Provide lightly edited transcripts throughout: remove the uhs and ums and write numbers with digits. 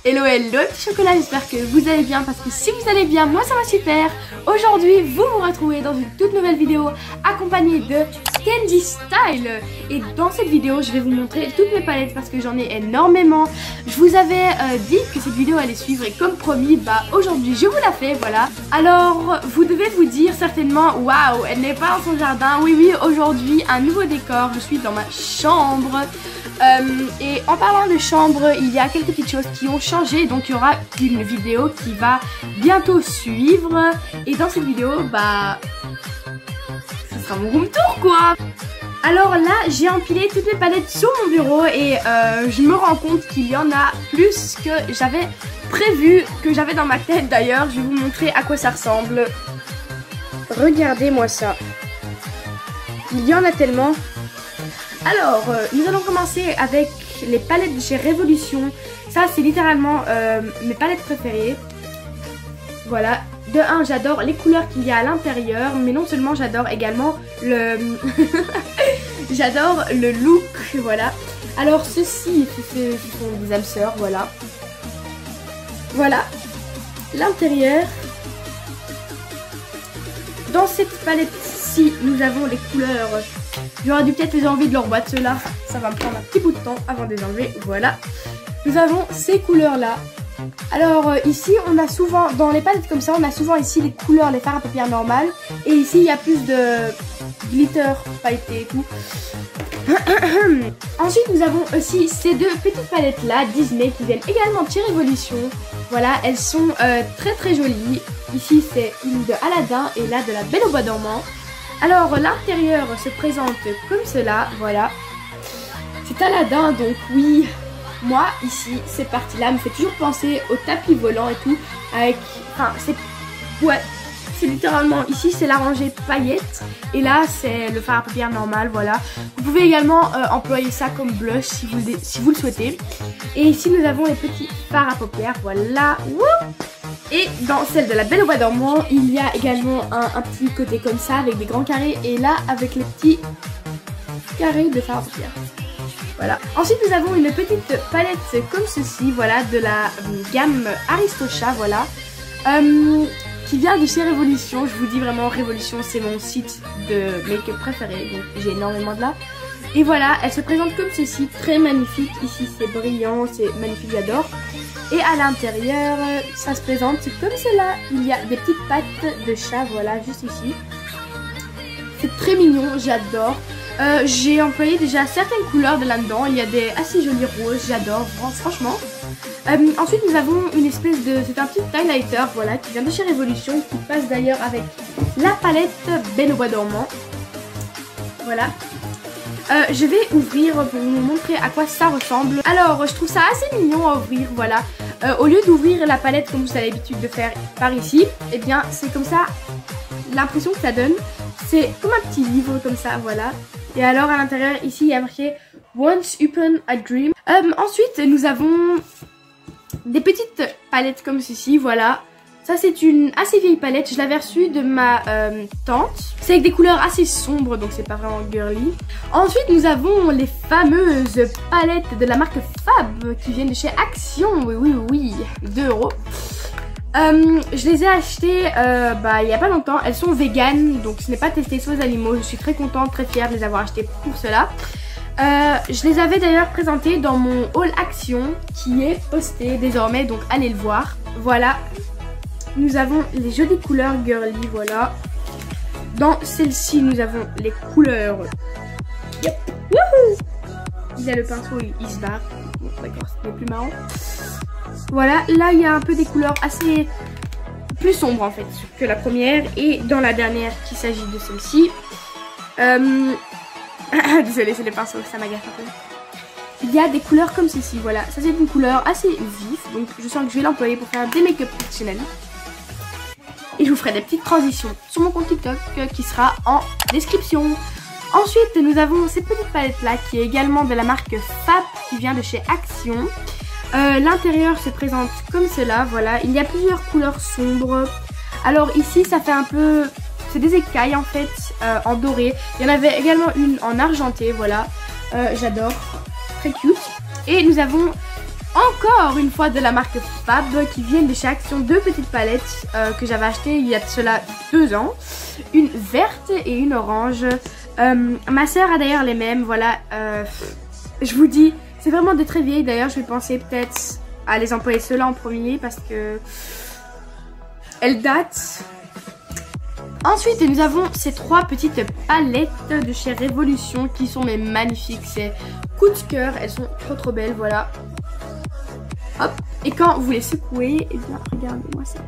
Hello hello petit chocolat, j'espère que vous allez bien parce que si vous allez bien, moi ça va super. Aujourd'hui vous vous retrouvez dans une toute nouvelle vidéo accompagnée de Candy Style. Et dans cette vidéo je vais vous montrer toutes mes palettes parce que j'en ai énormément. Je vous avais dit que cette vidéo allait suivre et comme promis, bah aujourd'hui je vous la fais, voilà. Alors vous devez vous dire certainement, waouh, elle n'est pas dans son jardin. Oui, aujourd'hui un nouveau décor, je suis dans ma chambre. Et en parlant de chambre, il y a quelques petites choses qui ont changé, donc il y aura une vidéo qui va bientôt suivre. Et dans cette vidéo, bah, ce sera mon room tour quoi. Alors là, j'ai empilé toutes mes palettes sur mon bureau et je me rends compte qu'il y en a plus que j'avais prévu, que j'avais dans ma tête d'ailleurs. Je vais vous montrer à quoi ça ressemble. Regardez-moi ça. Il y en a tellement. Alors, nous allons commencer avec les palettes de chez Révolution. Ça, c'est littéralement mes palettes préférées. Voilà. De 1, j'adore les couleurs qu'il y a à l'intérieur. Mais non seulement, j'adore également le... j'adore le look. Voilà. Alors, ceci, ce sont des âmes sœurs. Voilà. Voilà. L'intérieur. Dans cette palette-ci, nous avons les couleurs... J'aurais dû peut-être les enlever de leur boîte, ceux-là. Ça va me prendre un petit bout de temps avant de les enlever. Voilà. Nous avons ces couleurs-là. Alors, ici, on a souvent, dans les palettes comme ça, on a souvent ici les couleurs, les fards à paupières normales. Et ici, il y a plus de glitter pailleté et tout. Ensuite, nous avons aussi ces deux petites palettes-là, Disney, qui viennent également de chez Révolution. Voilà, elles sont très très jolies. Ici, c'est une de Aladdin et là de la Belle au bois dormant. Alors, l'intérieur se présente comme cela, voilà. C'est Aladdin, donc oui, moi, ici, cette partie-là me fait toujours penser au tapis volant et tout. Avec, enfin, c'est, ouais, c'est littéralement, ici, c'est la rangée paillettes. Et là, c'est le fard à paupières normal, voilà. Vous pouvez également employer ça comme blush si vous le souhaitez. Et ici, nous avons les petits fards à paupières, voilà. Wouh! Et dans celle de la Belle au bois dormant, il y a également un petit côté comme ça avec des grands carrés et là avec les petits carrés de fard à paupières. Voilà. Ensuite nous avons une petite palette comme ceci, voilà, de la gamme Aristocha, voilà, qui vient de chez Révolution. Je vous dis vraiment, Révolution c'est mon site de make-up préféré, donc j'ai énormément de là. Et voilà, elle se présente comme ceci, très magnifique. Ici c'est brillant, c'est magnifique, j'adore. Et à l'intérieur, ça se présente comme cela. Il y a des petites pattes de chat, voilà, juste ici. C'est très mignon, j'adore. J'ai employé déjà certaines couleurs de là-dedans. Il y a des assez jolis roses, j'adore, franchement. Ensuite, nous avons une espèce de... C'est un petit highlighter, voilà, qui vient de chez Révolution, qui passe d'ailleurs avec la palette Belle au bois dormant. Voilà. Je vais ouvrir pour vous montrer à quoi ça ressemble. Alors, je trouve ça assez mignon à ouvrir, voilà. Au lieu d'ouvrir la palette comme vous avez l'habitude de faire par ici, eh bien, c'est comme ça, l'impression que ça donne. C'est comme un petit livre comme ça, voilà. Et alors, à l'intérieur, ici, il y a marqué Once Upon a Dream. Ensuite, nous avons des petites palettes comme ceci, voilà. Ça c'est une assez vieille palette, je l'avais reçue de ma tante. C'est avec des couleurs assez sombres, donc c'est pas vraiment girly. Ensuite nous avons les fameuses palettes de la marque Fab qui viennent de chez Action, oui, 2 €. Je les ai achetées il y a pas longtemps, elles sont véganes, donc ce n'est pas testé sur les animaux. Je suis très contente, très fière de les avoir achetées pour cela. Je les avais d'ailleurs présentées dans mon haul Action qui est posté désormais, donc allez le voir. Voilà. Nous avons les jolies couleurs girly, voilà. Dans celle-ci, nous avons les couleurs. Yep. Wouhou! Il a le pinceau, il se barre. Bon, d'accord, c'est plus marrant. Voilà, là, il y a un peu des couleurs assez plus sombres, en fait, que la première. Et dans la dernière, qu'il s'agit de celle-ci. Désolée, c'est les pinceaux, ça m'agace un peu. Il y a des couleurs comme ceci, voilà. Ça, c'est une couleur assez vive, donc je sens que je vais l'employer pour faire des make-up professionnels. Et je vous ferai des petites transitions sur mon compte TikTok qui sera en description. Ensuite, nous avons cette petite palette-là qui est également de la marque Fab qui vient de chez Action. L'intérieur se présente comme cela, voilà. Il y a plusieurs couleurs sombres. Alors ici, ça fait un peu... C'est des écailles en fait, en doré. Il y en avait également une en argenté, voilà. J'adore. Très cute. Et nous avons encore une fois de la marque Fab qui viennent de chez Action. Deux petites palettes que j'avais achetées il y a de cela 2 ans. Une verte et une orange. Ma soeur a d'ailleurs les mêmes, voilà. Je vous dis, c'est vraiment des très vieilles. D'ailleurs, je vais penser peut-être à les employer ceux-là en premier parce que elles datent. Ensuite, nous avons ces 3 petites palettes de chez Révolution qui sont mais magnifiques. C'est coup de cœur, elles sont trop belles, voilà. Hop, et quand vous les secouez, et bien regardez-moi ça.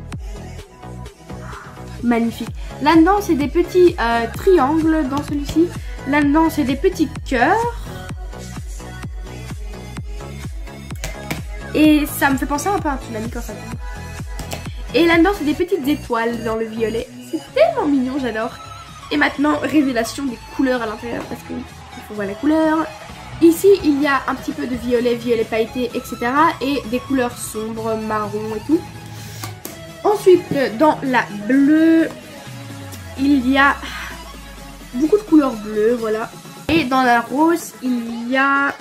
Magnifique. Là-dedans, c'est des petits triangles dans celui-ci. Là-dedans, c'est des petits cœurs. Et ça me fait penser un peu à un tsunami quand ça tombe. Et là-dedans, c'est des petites étoiles dans le violet. C'est tellement mignon, j'adore. Et maintenant, révélation des couleurs à l'intérieur parce qu'il faut voir la couleur. Ici, il y a un petit peu de violet, violet pailleté, etc. Et des couleurs sombres, marron et tout. Ensuite, dans la bleue, il y a beaucoup de couleurs bleues, voilà. Et dans la rose, il y a...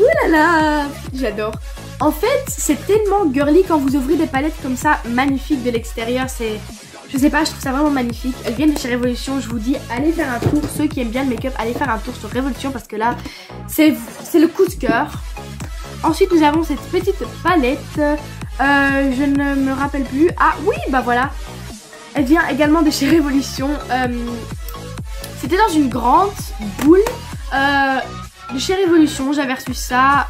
Ouh là là, j'adore. En fait, c'est tellement girly quand vous ouvrez des palettes comme ça, magnifiques de l'extérieur. C'est... Je sais pas, je trouve ça vraiment magnifique. Elles viennent de chez Révolution. Je vous dis, allez faire un tour. Ceux qui aiment bien le make-up, allez faire un tour sur Révolution parce que là, c'est le coup de cœur. Ensuite, nous avons cette petite palette. Je ne me rappelle plus. Ah oui, bah voilà. Elle vient également de chez Révolution. C'était dans une grande boule de chez Révolution. J'avais reçu ça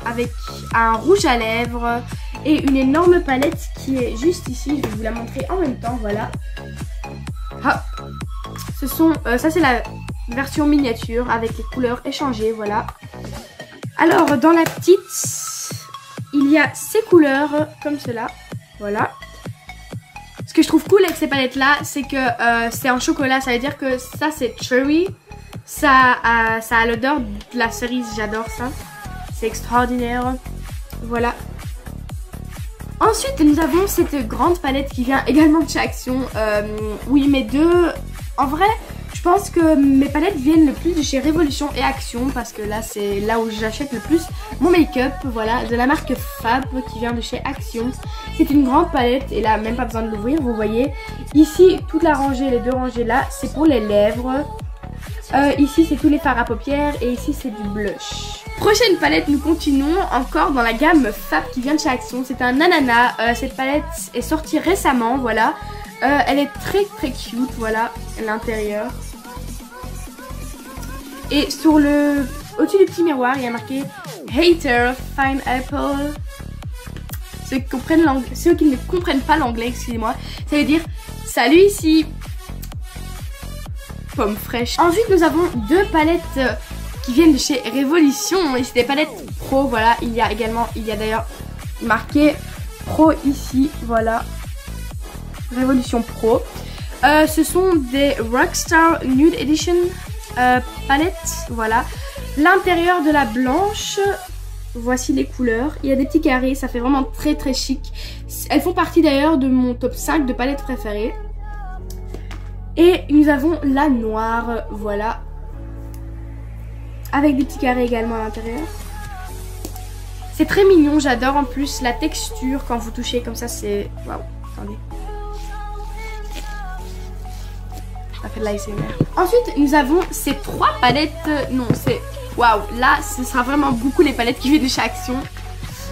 avec un rouge à lèvres. Et une énorme palette qui est juste ici. Je vais vous la montrer en même temps, voilà. Hop. Ce sont, ça c'est la version miniature avec les couleurs échangées, voilà. Alors dans la petite, il y a ces couleurs comme cela, voilà. Ce que je trouve cool avec ces palettes là, c'est que c'est en chocolat. Ça veut dire que ça c'est cherry. Ça a l'odeur de la cerise, j'adore ça. C'est extraordinaire, voilà. Ensuite, nous avons cette grande palette qui vient également de chez Action. Oui, mes deux... En vrai, je pense que mes palettes viennent le plus de chez Révolution et Action. Parce que là, c'est là où j'achète le plus mon make-up. Voilà, de la marque Fab qui vient de chez Action. C'est une grande palette et là, même pas besoin de l'ouvrir, vous voyez. Ici, toute la rangée, les 2 rangées là, c'est pour les lèvres. Ici, c'est tous les fards à paupières et ici, c'est du blush. Prochaine palette, nous continuons encore dans la gamme Fab qui vient de chez Action. C'est un ananas. Cette palette est sortie récemment, voilà. Elle est très cute, voilà, l'intérieur. Et sur le... Au-dessus du petit miroir, il y a marqué Hater Fine Apple. Ceux qui ne comprennent pas l'anglais, excusez-moi, ça veut dire salut ici. Pomme fraîche. Ensuite, nous avons 2 palettes qui viennent de chez Révolution et c'est des palettes pro, voilà. Il y a d'ailleurs marqué pro ici, voilà. Révolution Pro. Ce sont des Rockstar Nude Edition palettes, voilà. L'intérieur de la blanche, voici les couleurs. Il y a des petits carrés, ça fait vraiment très chic. Elles font partie d'ailleurs de mon top 5 de palettes préférées. Et nous avons la noire, voilà. Avec des petits carrés également à l'intérieur. C'est très mignon, j'adore en plus la texture quand vous touchez comme ça, c'est... Waouh, attendez. Ça fait de l'ASMR. Ensuite, nous avons ces 3 palettes. Non, c'est... Waouh, là, ce sera vraiment beaucoup les palettes qui viennent de chez Action.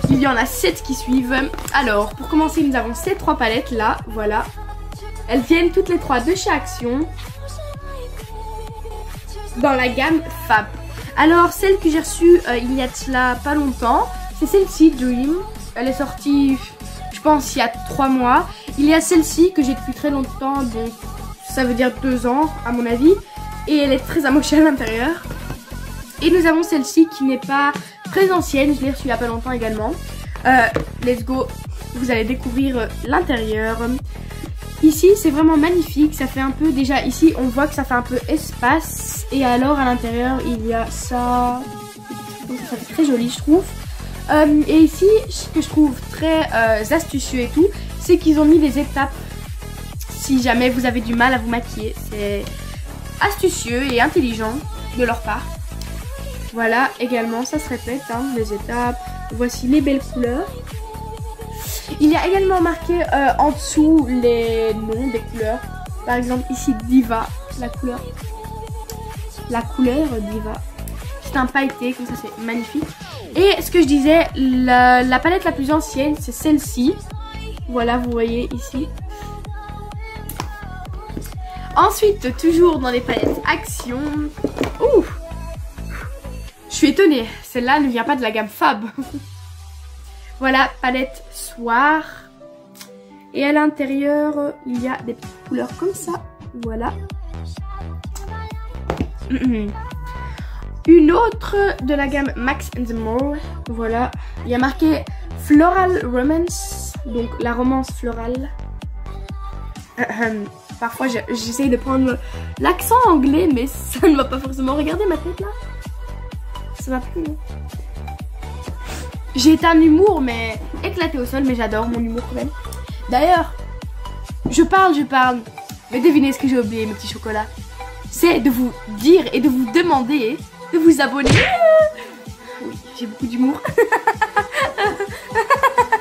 Il y en a 7 qui suivent. Alors, pour commencer, nous avons ces 3 palettes là, voilà. Elles viennent toutes les 3 de chez Action. Dans la gamme Fab. Alors, celle que j'ai reçue il y a de cela pas longtemps, c'est celle-ci, Dream. Elle est sortie, je pense, il y a 3 mois. Il y a celle-ci que j'ai depuis très longtemps, donc ça veut dire 2 ans à mon avis. Et elle est très amochée à l'intérieur. Et nous avons celle-ci qui n'est pas très ancienne, je l'ai reçue il y a pas longtemps également. Let's go, vous allez découvrir l'intérieur. Ici c'est vraiment magnifique, ça fait un peu, déjà ici on voit que ça fait un peu espace. Et alors à l'intérieur il y a ça, ça fait très joli je trouve. Et ici ce que je trouve très astucieux et tout, c'est qu'ils ont mis des étapes. Si jamais vous avez du mal à vous maquiller, c'est astucieux et intelligent de leur part. Voilà, également ça se répète, hein, les étapes, Voici les belles couleurs. Il y a également marqué en dessous les noms des couleurs. Par exemple ici Diva, la couleur Diva. C'est un pailleté, comme ça c'est magnifique. Et ce que je disais, la palette la plus ancienne c'est celle-ci. Voilà, vous voyez ici. Ensuite, toujours dans les palettes Action. Ouh, je suis étonnée, celle-là ne vient pas de la gamme Fab. Voilà, palette Soir. Et à l'intérieur, il y a des petites couleurs comme ça. Voilà. Une autre de la gamme Max and More. Voilà. Il y a marqué Floral Romance. Donc la romance florale. Parfois j'essaye de prendre l'accent anglais, mais ça ne va pas forcément. Regardez ma tête là. Ça va plus. J'ai été un humour mais éclaté au sol, mais j'adore mon humour quand même. D'ailleurs, je parle, mais devinez ce que j'ai oublié, mes petits chocolats. C'est de vous dire et de vous demander de vous abonner. Oui, j'ai beaucoup d'humour.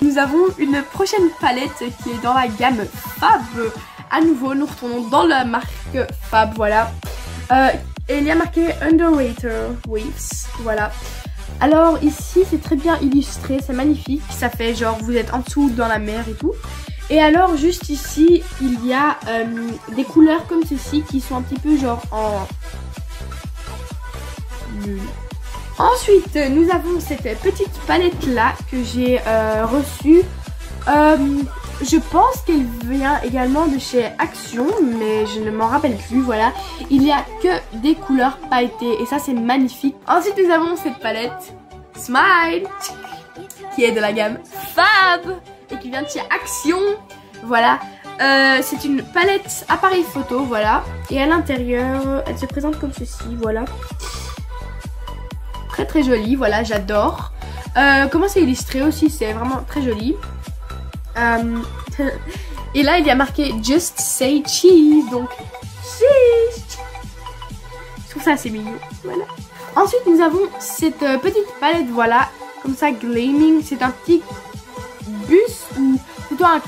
Nous avons une prochaine palette qui est dans la gamme Fab. À nouveau, nous retournons dans la marque Fab, voilà. Et il y a marqué Underwater Waves, voilà. Alors ici, c'est très bien illustré, c'est magnifique. Ça fait genre, vous êtes en dessous dans la mer et tout. Et alors juste ici, il y a des couleurs comme ceci qui sont un petit peu genre en... Ensuite, nous avons cette petite palette là que j'ai reçue. Je pense qu'elle vient également de chez Action, mais je ne m'en rappelle plus, voilà. Il n'y a que des couleurs pailletées et ça c'est magnifique. Ensuite, nous avons cette palette Smile qui est de la gamme Fab et qui vient de chez Action, voilà. C'est une palette appareil photo, voilà. Et à l'intérieur, elle se présente comme ceci, voilà. Très très jolie, voilà, j'adore. Comment c'est illustré aussi, c'est vraiment très joli. Et là il y a marqué Just Say Cheese, donc cheese. Je trouve ça assez mignon, voilà. Ensuite nous avons cette petite palette, voilà, comme ça, gleaming. C'est un petit bus ou plutôt un...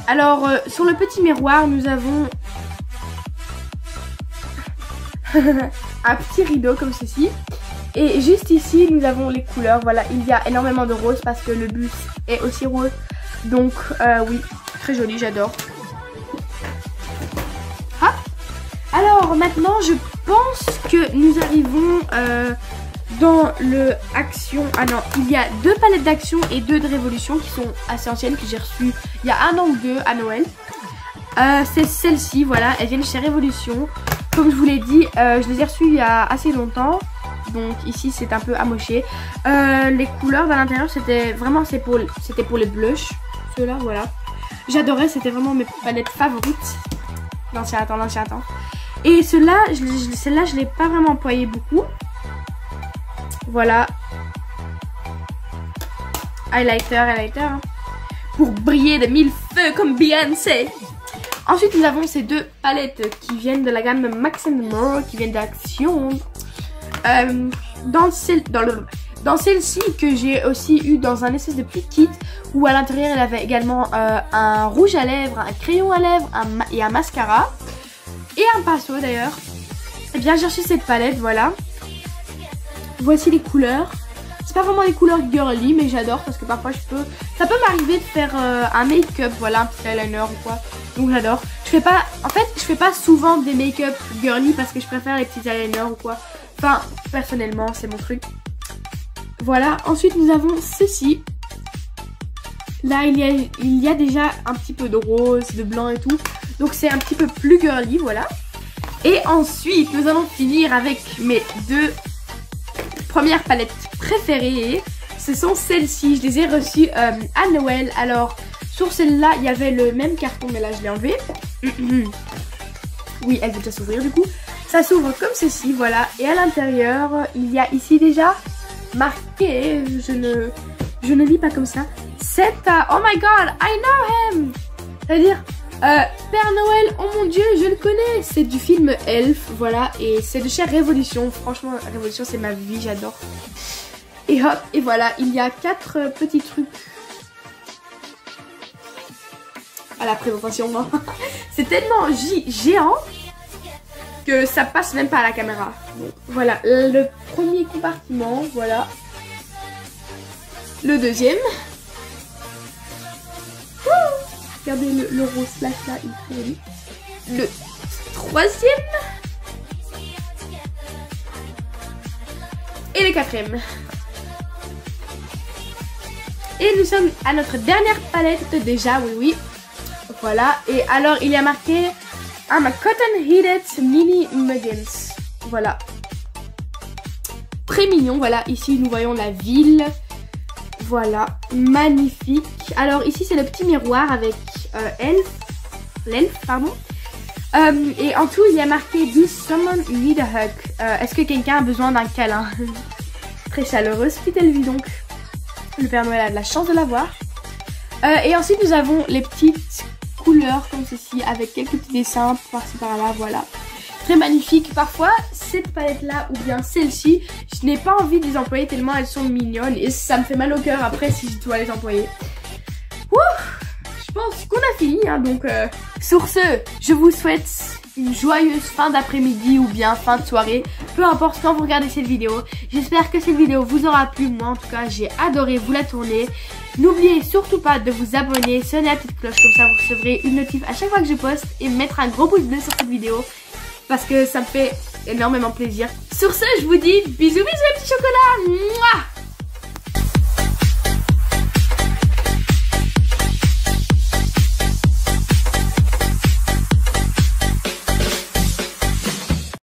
Alors sur le petit miroir nous avons un petit rideau comme ceci. Et juste ici, nous avons les couleurs. Voilà, il y a énormément de rose parce que le bus est aussi rose. Donc, oui, très joli, j'adore. Ah. Alors, maintenant, je pense que nous arrivons dans le Action. Ah non, il y a 2 palettes d'Action et 2 de Révolution qui sont assez anciennes, que j'ai reçues il y a 1 an ou 2 à Noël. C'est celle-ci, voilà, elles viennent chez Révolution. Comme je vous l'ai dit, je les ai reçues il y a assez longtemps. Donc ici c'est un peu amoché. Les couleurs à l'intérieur c'était vraiment c'était pour les blushs. Ceux-là, voilà. J'adorais, c'était vraiment mes palettes favorites. L'ancien temps. Et celle-là, je l'ai pas vraiment employé beaucoup. Voilà. Highlighter. Hein. Pour briller de 1000 feux comme Beyoncé. Ensuite nous avons ces 2 palettes qui viennent de la gamme Max and More, qui viennent d'Action. Dans celle-ci que j'ai aussi eu dans un espèce de petit kit où à l'intérieur elle avait également un rouge à lèvres, un crayon à lèvres et un mascara et un pinceau d'ailleurs. Et bien j'ai reçu cette palette, voilà. Voici les couleurs. C'est pas vraiment des couleurs girly mais j'adore parce que parfois ça peut m'arriver de faire un make-up, voilà, un petit eyeliner ou quoi. Donc j'adore. Je fais pas souvent des make-up girly parce que je préfère les petits eyeliners ou quoi. Enfin, personnellement, c'est mon truc. Voilà, ensuite nous avons ceci. Là, il y a déjà un petit peu de rose, de blanc et tout. Donc c'est un petit peu plus girly, voilà. Et ensuite, nous allons finir avec mes 2 premières palettes préférées. Ce sont celles-ci, je les ai reçues à Noël. Alors, sur celle-là, il y avait le même carton, mais là, je l'ai enlevé. Oui, elle veut déjà s'ouvrir du coup. Ça s'ouvre comme ceci, voilà. Et à l'intérieur, il y a ici déjà marqué, je ne lis pas comme ça. C'est oh my god, I know him. C'est-à-dire, Père Noël, oh mon dieu, je le connais. C'est du film Elf, voilà. Et c'est de chez Révolution. Franchement, Révolution, c'est ma vie, j'adore. Et hop, et voilà, il y a 4 petits trucs à la présentation. C'est tellement géant que ça passe même pas à la caméra. Donc, voilà, le premier compartiment, voilà. Le deuxième. Regardez le rose slash là, il est très joli. Le troisième. Et le quatrième. Et nous sommes à notre dernière palette déjà, oui. Voilà, et alors il y a marqué I'm a Cotton Heated Mini Muggins. Voilà. Très mignon, voilà, ici nous voyons la ville. Voilà, magnifique. Alors ici c'est le petit miroir avec l'elfe, pardon. Et en tout il y a marqué Do someone need a hug? Est-ce que quelqu'un a besoin d'un câlin? Très chaleureuse petite elfe donc. Le Père Noël a de la chance de l'avoir. Et ensuite nous avons les petites couleurs comme ceci avec quelques petits dessins par-ci par-là, voilà. Très magnifique. Parfois cette palette là ou bien celle-ci, je n'ai pas envie de les employer tellement elles sont mignonnes et ça me fait mal au cœur après si je dois les employer. Je pense qu'on a fini hein, donc sur ce, je vous souhaite une joyeuse fin d'après-midi ou bien fin de soirée, peu importe quand vous regardez cette vidéo. J'espère que cette vidéo vous aura plu, moi en tout cas j'ai adoré vous la tourner. N'oubliez surtout pas de vous abonner, sonner la petite cloche, comme ça vous recevrez une notif à chaque fois que je poste et mettre un gros pouce bleu sur cette vidéo parce que ça me fait énormément plaisir. Sur ce, je vous dis bisous bisous les petits chocolats. Mouah.